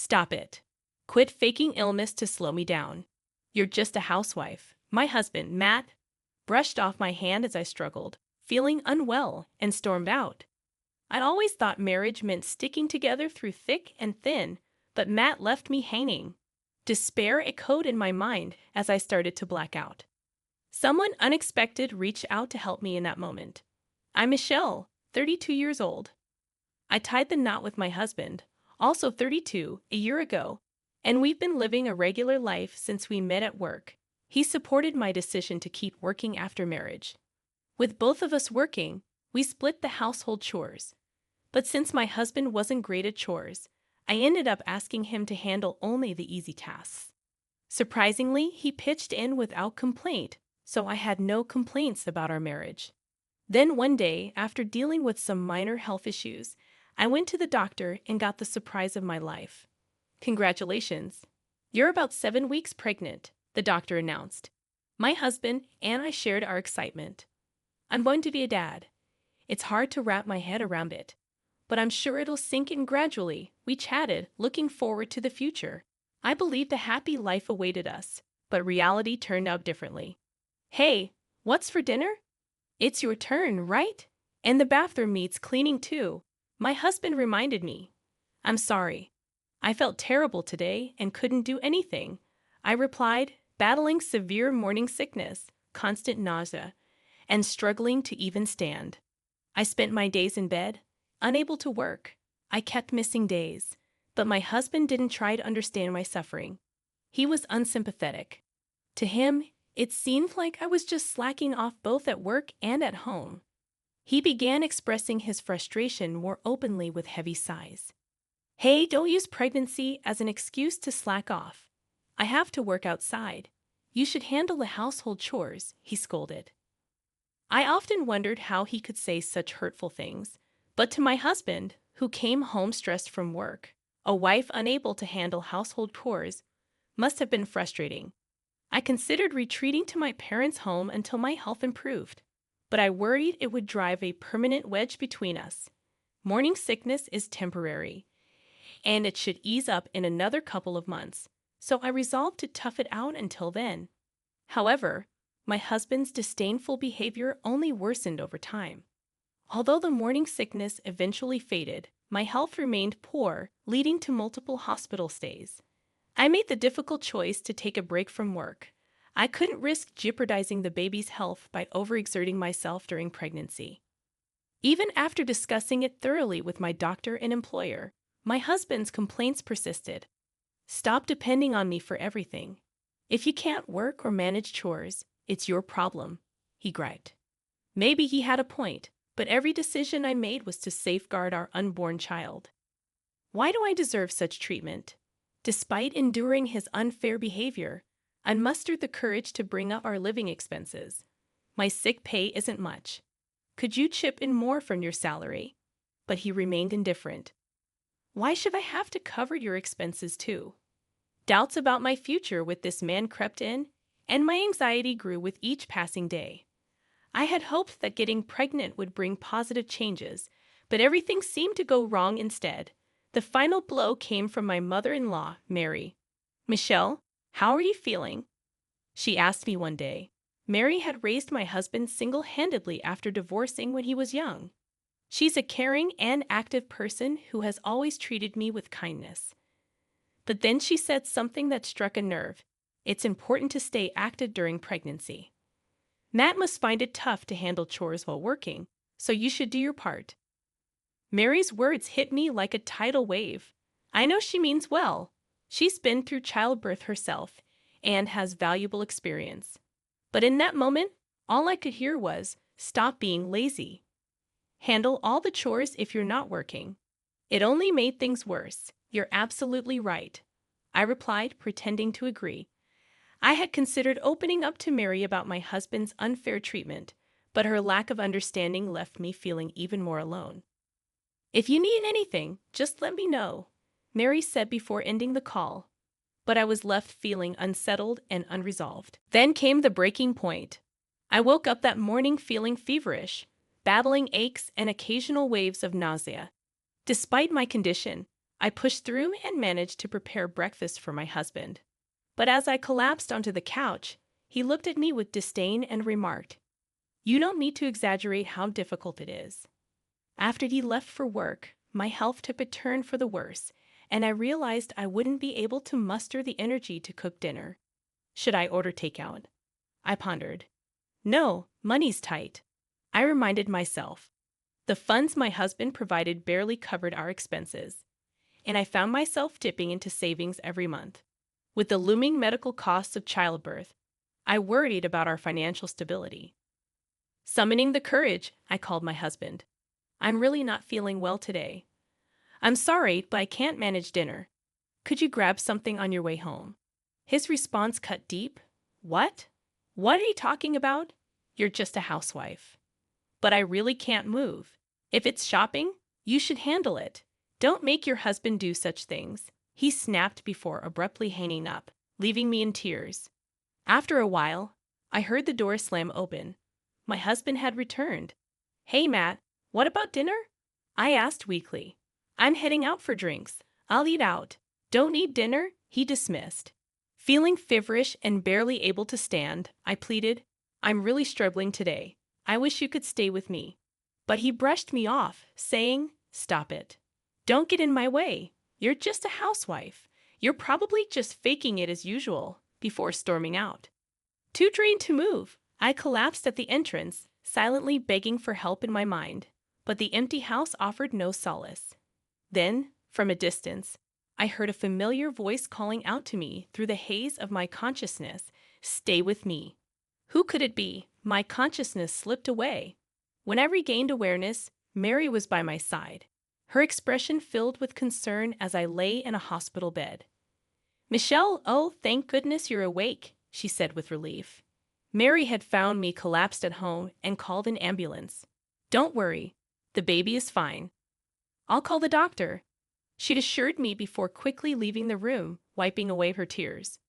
Stop it. Quit faking illness to slow me down. You're just a housewife. My husband, Matt, brushed off my hand as I struggled, feeling unwell, and stormed out. I'd always thought marriage meant sticking together through thick and thin, but Matt left me hanging. Despair echoed in my mind as I started to black out. Someone unexpected reached out to help me in that moment. I'm Michelle, 32 years old. I tied the knot with my husband, also 32, a year ago, and we've been living a regular life since we met at work. He supported my decision to keep working after marriage. With both of us working, we split the household chores. But since my husband wasn't great at chores, I ended up asking him to handle only the easy tasks. Surprisingly, he pitched in without complaint, so I had no complaints about our marriage. Then one day, after dealing with some minor health issues, I went to the doctor and got the surprise of my life. Congratulations. You're about 7 weeks pregnant, the doctor announced. My husband and I shared our excitement. I'm going to be a dad. It's hard to wrap my head around it, but I'm sure it'll sink in gradually. We chatted, looking forward to the future. I believed a happy life awaited us, but reality turned out differently. Hey, what's for dinner? It's your turn, right? And the bathroom needs cleaning too. My husband reminded me. I'm sorry. I felt terrible today and couldn't do anything. I replied, battling severe morning sickness, constant nausea, and struggling to even stand. I spent my days in bed, unable to work. I kept missing days, but my husband didn't try to understand my suffering. He was unsympathetic. To him, it seemed like I was just slacking off both at work and at home. He began expressing his frustration more openly with heavy sighs. Hey, don't use pregnancy as an excuse to slack off. I have to work outside. You should handle the household chores, he scolded. I often wondered how he could say such hurtful things, but to my husband, who came home stressed from work, a wife unable to handle household chores must have been frustrating. I considered retreating to my parents' home until my health improved, but I worried it would drive a permanent wedge between us. Morning sickness is temporary, and it should ease up in another couple of months, so I resolved to tough it out until then. However, my husband's disdainful behavior only worsened over time. Although the morning sickness eventually faded, my health remained poor, leading to multiple hospital stays. I made the difficult choice to take a break from work. I couldn't risk jeopardizing the baby's health by overexerting myself during pregnancy. Even after discussing it thoroughly with my doctor and employer, my husband's complaints persisted. Stop depending on me for everything. If you can't work or manage chores, it's your problem, he griped. Maybe he had a point, but every decision I made was to safeguard our unborn child. Why do I deserve such treatment? Despite enduring his unfair behavior, I mustered the courage to bring up our living expenses. My sick pay isn't much. Could you chip in more from your salary? But he remained indifferent. Why should I have to cover your expenses too? Doubts about my future with this man crept in, and my anxiety grew with each passing day. I had hoped that getting pregnant would bring positive changes, but everything seemed to go wrong instead. The final blow came from my mother-in-law, Mary. Michelle, how are you feeling? She asked me one day. Mary had raised my husband single-handedly after divorcing when he was young. She's a caring and active person who has always treated me with kindness. But then she said something that struck a nerve. It's important to stay active during pregnancy. Matt must find it tough to handle chores while working, so you should do your part. Mary's words hit me like a tidal wave. I know she means well. She's been through childbirth herself and has valuable experience. But in that moment, all I could hear was, stop being lazy. Handle all the chores if you're not working. It only made things worse. You're absolutely right, I replied, pretending to agree. I had considered opening up to Mary about my husband's unfair treatment, but her lack of understanding left me feeling even more alone. If you need anything, just let me know, Mary said before ending the call, but I was left feeling unsettled and unresolved. Then came the breaking point. I woke up that morning feeling feverish, battling aches and occasional waves of nausea. Despite my condition, I pushed through and managed to prepare breakfast for my husband. But as I collapsed onto the couch, he looked at me with disdain and remarked, "You don't need to exaggerate how difficult it is." After he left for work, my health took a turn for the worse, and I realized I wouldn't be able to muster the energy to cook dinner. Should I order takeout? I pondered. No, money's tight. I reminded myself. The funds my husband provided barely covered our expenses, and I found myself dipping into savings every month. With the looming medical costs of childbirth, I worried about our financial stability. Summoning the courage, I called my husband. "I'm really not feeling well today. I'm sorry, but I can't manage dinner. Could you grab something on your way home?" His response cut deep. "What? What are you talking about? You're just a housewife." "But I really can't move. If it's shopping, you should handle it. Don't make your husband do such things," he snapped before abruptly hanging up, leaving me in tears. After a while, I heard the door slam open. My husband had returned. "Hey, Matt, what about dinner?" I asked weakly. "I'm heading out for drinks. I'll eat out." "Don't eat dinner?" he dismissed. Feeling feverish and barely able to stand, I pleaded, "I'm really struggling today. I wish you could stay with me." But he brushed me off, saying, "Stop it. Don't get in my way. You're just a housewife. You're probably just faking it as usual," before storming out. Too drained to move, I collapsed at the entrance, silently begging for help in my mind. But the empty house offered no solace. Then, from a distance, I heard a familiar voice calling out to me through the haze of my consciousness, "Stay with me." Who could it be? My consciousness slipped away. When I regained awareness, Mary was by my side, her expression filled with concern as I lay in a hospital bed. "Michelle, oh, thank goodness you're awake," she said with relief. Mary had found me collapsed at home and called an ambulance. "Don't worry, the baby is fine. I'll call the doctor," she'd assured me before quickly leaving the room, wiping away her tears.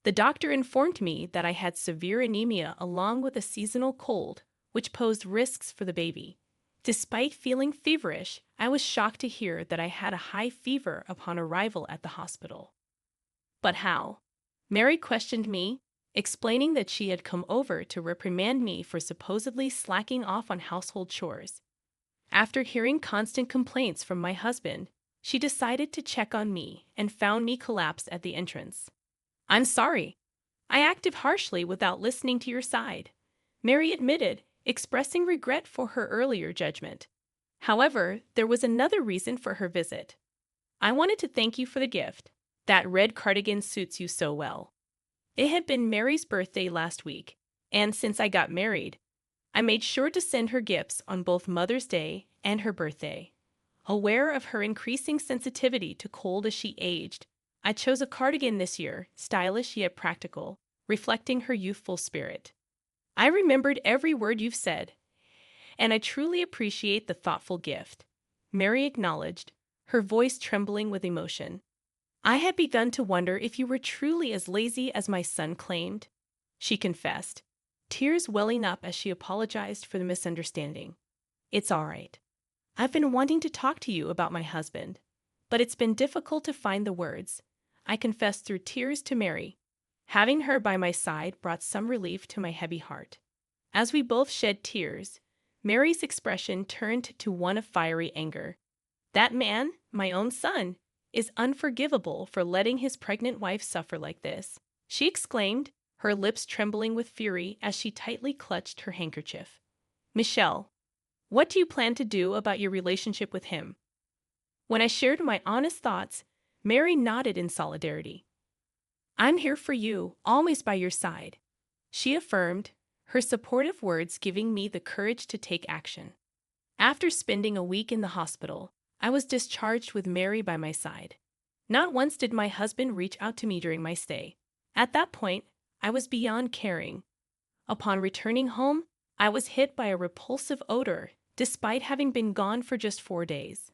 The doctor informed me that I had severe anemia along with a seasonal cold, which posed risks for the baby. Despite feeling feverish, I was shocked to hear that I had a high fever upon arrival at the hospital. "But how?" Mary questioned me, explaining that she had come over to reprimand me for supposedly slacking off on household chores. After hearing constant complaints from my husband, she decided to check on me and found me collapsed at the entrance. "I'm sorry. I acted harshly without listening to your side," Mary admitted, expressing regret for her earlier judgment. However, there was another reason for her visit. "I wanted to thank you for the gift. That red cardigan suits you so well." It had been Mary's birthday last week, and since I got married, I made sure to send her gifts on both Mother's Day and her birthday. Aware of her increasing sensitivity to cold as she aged, I chose a cardigan this year, stylish yet practical, reflecting her youthful spirit. "I remembered every word you've said, and I truly appreciate the thoughtful gift," Mary acknowledged, her voice trembling with emotion. "I had begun to wonder if you were truly as lazy as my son claimed," she confessed, tears welling up as she apologized for the misunderstanding. "It's all right. I've been wanting to talk to you about my husband, but it's been difficult to find the words," I confessed through tears to Mary. Having her by my side brought some relief to my heavy heart. As we both shed tears, Mary's expression turned to one of fiery anger. "That man, my own son, is unforgivable for letting his pregnant wife suffer like this," she exclaimed, her lips trembling with fury as she tightly clutched her handkerchief. "Michelle, what do you plan to do about your relationship with him?" When I shared my honest thoughts, Mary nodded in solidarity. "I'm here for you, always by your side," she affirmed, her supportive words giving me the courage to take action. After spending a week in the hospital, I was discharged with Mary by my side. Not once did my husband reach out to me during my stay. At that point, I was beyond caring. Upon returning home, I was hit by a repulsive odor, despite having been gone for just 4 days.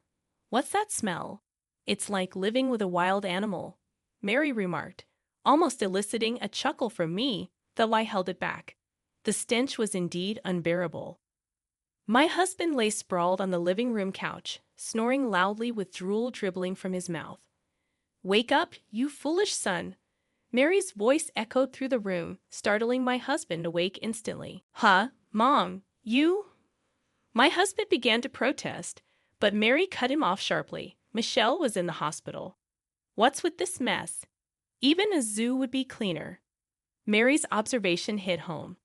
"What's that smell?" "It's like living with a wild animal," Mary remarked, almost eliciting a chuckle from me, though I held it back. The stench was indeed unbearable. My husband lay sprawled on the living room couch, snoring loudly with drool dribbling from his mouth. "Wake up, you foolish son!" Mary's voice echoed through the room, startling my husband awake instantly. "Huh, Mom, you—" My husband began to protest, but Mary cut him off sharply. Michelle was in the hospital. "What's with this mess? Even a zoo would be cleaner." Mary's observation hit home.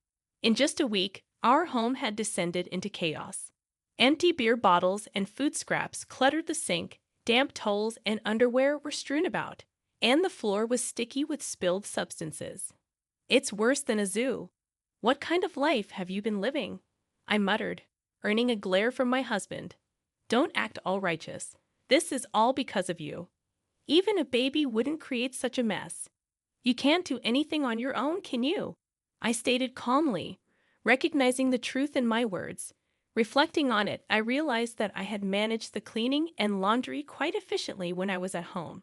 In just a week, our home had descended into chaos. Empty beer bottles and food scraps cluttered the sink, damp towels and underwear were strewn about, and the floor was sticky with spilled substances. "It's worse than a zoo. What kind of life have you been living?" I muttered, earning a glare from my husband. "Don't act all righteous. This is all because of you. Even a baby wouldn't create such a mess. You can't do anything on your own, can you?" I stated calmly, recognizing the truth in my words. Reflecting on it, I realized that I had managed the cleaning and laundry quite efficiently when I was at home.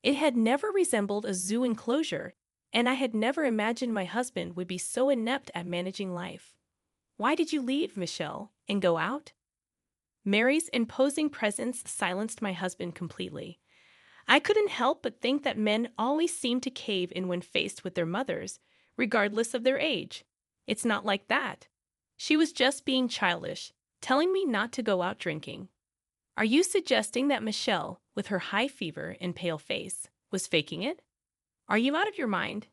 It had never resembled a zoo enclosure, and I had never imagined my husband would be so inept at managing life. "Why did you leave, Michelle, and go out?" Mary's imposing presence silenced my husband completely. I couldn't help but think that men always seem to cave in when faced with their mothers, regardless of their age. It's not like that. She was just being childish, telling me not to go out drinking. "Are you suggesting that Michelle, with her high fever and pale face, was faking it? Are you out of your mind?"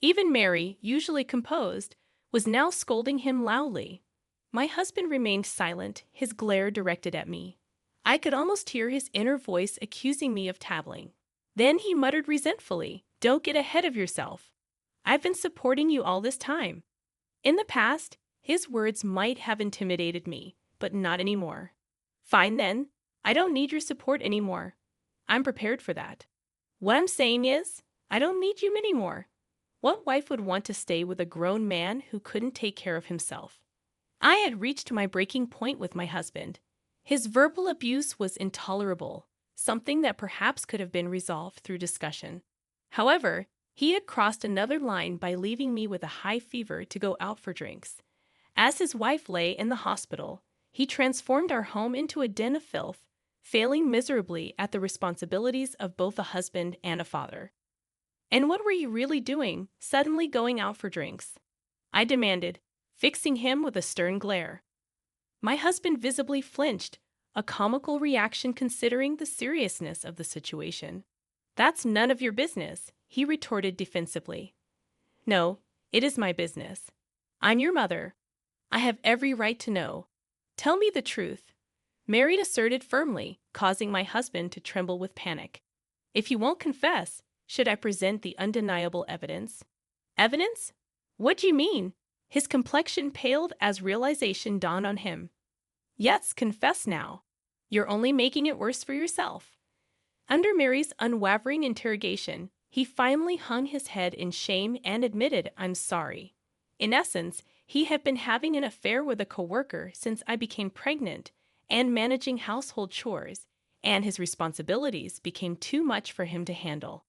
Even Mary, usually composed, was now scolding him loudly. My husband remained silent, his glare directed at me. I could almost hear his inner voice accusing me of tattling. Then he muttered resentfully, "Don't get ahead of yourself. I've been supporting you all this time." In the past, his words might have intimidated me, but not anymore. "Fine then, I don't need your support anymore. I'm prepared for that. What I'm saying is, I don't need you anymore." What wife would want to stay with a grown man who couldn't take care of himself? I had reached my breaking point with my husband. His verbal abuse was intolerable, something that perhaps could have been resolved through discussion. However, he had crossed another line by leaving me with a high fever to go out for drinks. As his wife lay in the hospital, he transformed our home into a den of filth, failing miserably at the responsibilities of both a husband and a father. "And what were you really doing, suddenly going out for drinks?" I demanded, fixing him with a stern glare. My husband visibly flinched, a comical reaction considering the seriousness of the situation. "That's none of your business," he retorted defensively. "No, it is my business. I'm your mother. I have every right to know. Tell me the truth," Mary asserted firmly, causing my husband to tremble with panic. "If you won't confess, should I present the undeniable evidence?" "Evidence? What do you mean?" His complexion paled as realization dawned on him. "Yes, confess now. You're only making it worse for yourself." Under Mary's unwavering interrogation, he finally hung his head in shame and admitted, "I'm sorry." In essence, he had been having an affair with a coworker since I became pregnant and managing household chores, and his responsibilities became too much for him to handle.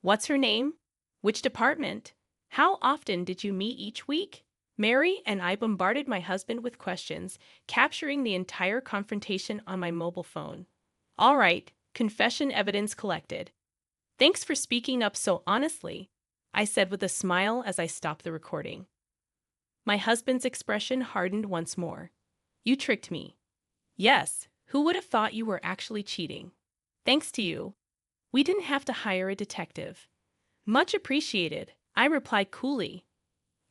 "What's her name? Which department? How often did you meet each week?" Mary and I bombarded my husband with questions, capturing the entire confrontation on my mobile phone. "All right, confession evidence collected. Thanks for speaking up so honestly," I said with a smile as I stopped the recording. My husband's expression hardened once more. "You tricked me." "Yes, who would have thought you were actually cheating?" "Thanks to you. We didn't have to hire a detective." "Much appreciated," I replied coolly.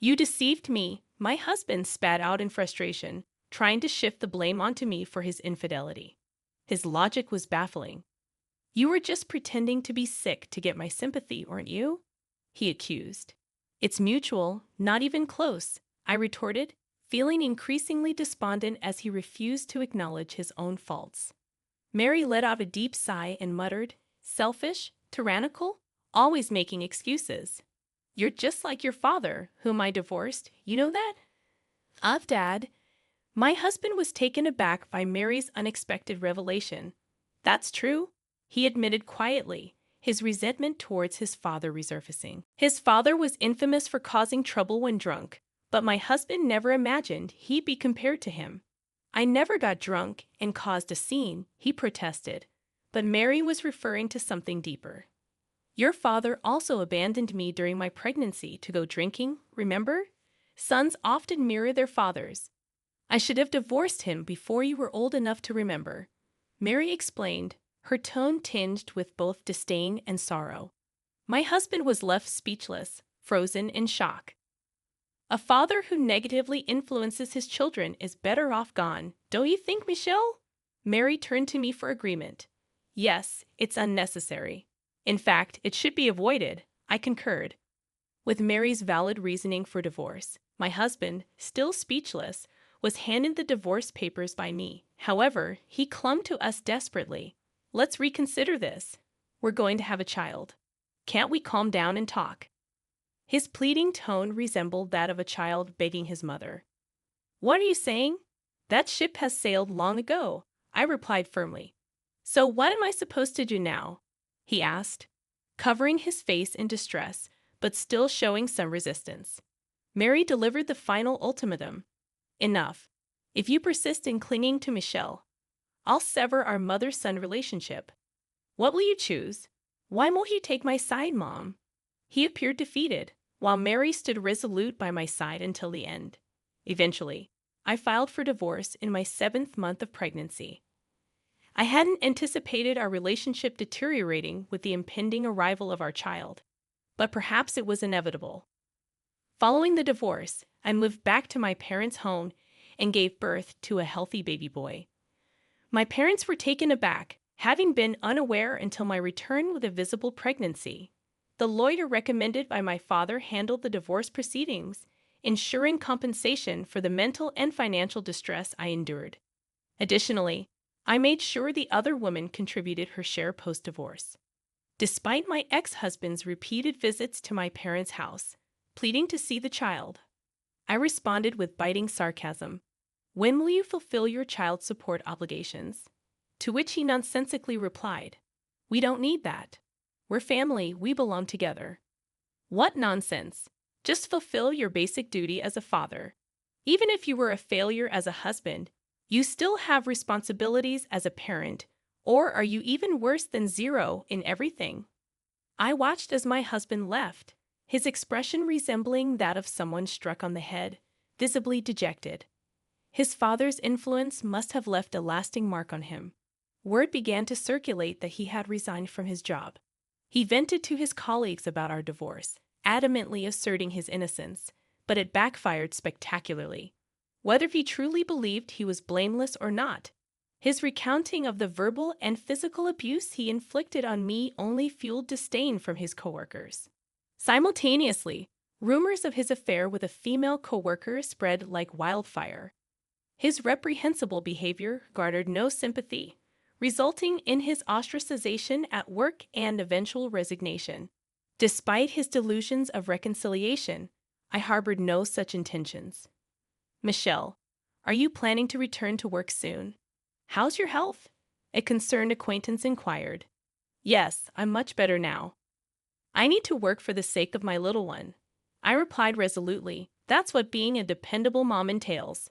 "You deceived me," my husband spat out in frustration, trying to shift the blame onto me for his infidelity. His logic was baffling. "You were just pretending to be sick to get my sympathy, weren't you?" he accused. "It's mutual, not even close," I retorted, feeling increasingly despondent as he refused to acknowledge his own faults. Mary let out a deep sigh and muttered, "Selfish, tyrannical, always making excuses. You're just like your father, whom I divorced, you know that?" Dad." My husband was taken aback by Mary's unexpected revelation. "That's true," he admitted quietly, his resentment towards his father resurfacing. His father was infamous for causing trouble when drunk, but my husband never imagined he'd be compared to him. I never got drunk and caused a scene, he protested. But Mary was referring to something deeper. Your father also abandoned me during my pregnancy to go drinking, remember? Sons often mirror their fathers. I should have divorced him before you were old enough to remember. Mary explained, her tone tinged with both disdain and sorrow. My husband was left speechless, frozen in shock. A father who negatively influences his children is better off gone, don't you think, Michelle? Mary turned to me for agreement. Yes, it's unnecessary. In fact, it should be avoided, I concurred. With Mary's valid reasoning for divorce, my husband, still speechless, was handed the divorce papers by me. However, he clung to us desperately. Let's reconsider this. We're going to have a child. Can't we calm down and talk? His pleading tone resembled that of a child begging his mother. What are you saying? That ship has sailed long ago, I replied firmly. So what am I supposed to do now? He asked, covering his face in distress, but still showing some resistance. Mary delivered the final ultimatum. Enough. If you persist in clinging to Michelle, I'll sever our mother-son relationship. What will you choose? Why won't you take my side, Mom? He appeared defeated, while Mary stood resolute by my side until the end. Eventually, I filed for divorce in my 7th month of pregnancy. I hadn't anticipated our relationship deteriorating with the impending arrival of our child, but perhaps it was inevitable. Following the divorce, I moved back to my parents' home and gave birth to a healthy baby boy. My parents were taken aback, having been unaware until my return with a visible pregnancy. The lawyer recommended by my father handled the divorce proceedings, ensuring compensation for the mental and financial distress I endured. Additionally, I made sure the other woman contributed her share post-divorce. Despite my ex-husband's repeated visits to my parents' house, pleading to see the child, I responded with biting sarcasm. When will you fulfill your child support obligations? To which he nonsensically replied, we don't need that. We're family, we belong together. What nonsense! Just fulfill your basic duty as a father. Even if you were a failure as a husband, you still have responsibilities as a parent, or are you even worse than zero in everything? I watched as my husband left, his expression resembling that of someone struck on the head, visibly dejected. His father's influence must have left a lasting mark on him. Word began to circulate that he had resigned from his job. He vented to his colleagues about our divorce, adamantly asserting his innocence, but it backfired spectacularly. Whether he truly believed he was blameless or not, his recounting of the verbal and physical abuse he inflicted on me only fueled disdain from his coworkers. Simultaneously, rumors of his affair with a female coworker spread like wildfire. His reprehensible behavior garnered no sympathy, resulting in his ostracization at work and eventual resignation. Despite his delusions of reconciliation, I harbored no such intentions. Michelle, are you planning to return to work soon? How's your health? A concerned acquaintance inquired. Yes, I'm much better now. I need to work for the sake of my little one. I replied resolutely, that's what being a dependable mom entails.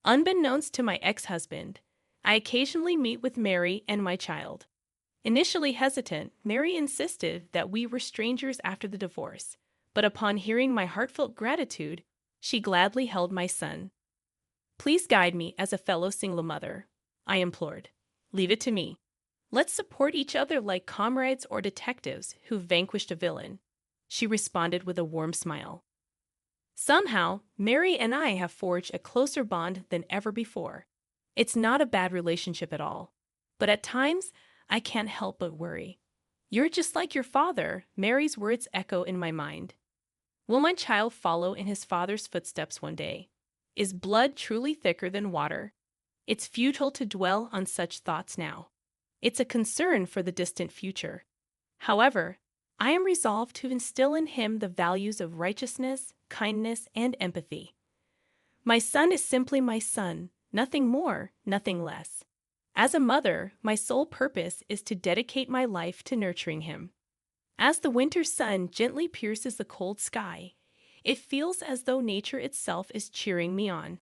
Unbeknownst to my ex-husband, I occasionally meet with Mary and my child. Initially hesitant, Mary insisted that we were strangers after the divorce, but upon hearing my heartfelt gratitude, she gladly held my son. Please guide me as a fellow single mother, I implored. Leave it to me. Let's support each other like comrades or detectives who've vanquished a villain, she responded with a warm smile. Somehow, Mary and I have forged a closer bond than ever before. It's not a bad relationship at all, but at times, I can't help but worry. You're just like your father, Mary's words echo in my mind. Will my child follow in his father's footsteps one day? Is blood truly thicker than water? It's futile to dwell on such thoughts now. It's a concern for the distant future. However, I am resolved to instill in him the values of righteousness, kindness, and empathy. My son is simply my son, nothing more, nothing less. As a mother, my sole purpose is to dedicate my life to nurturing him. As the winter sun gently pierces the cold sky, it feels as though nature itself is cheering me on.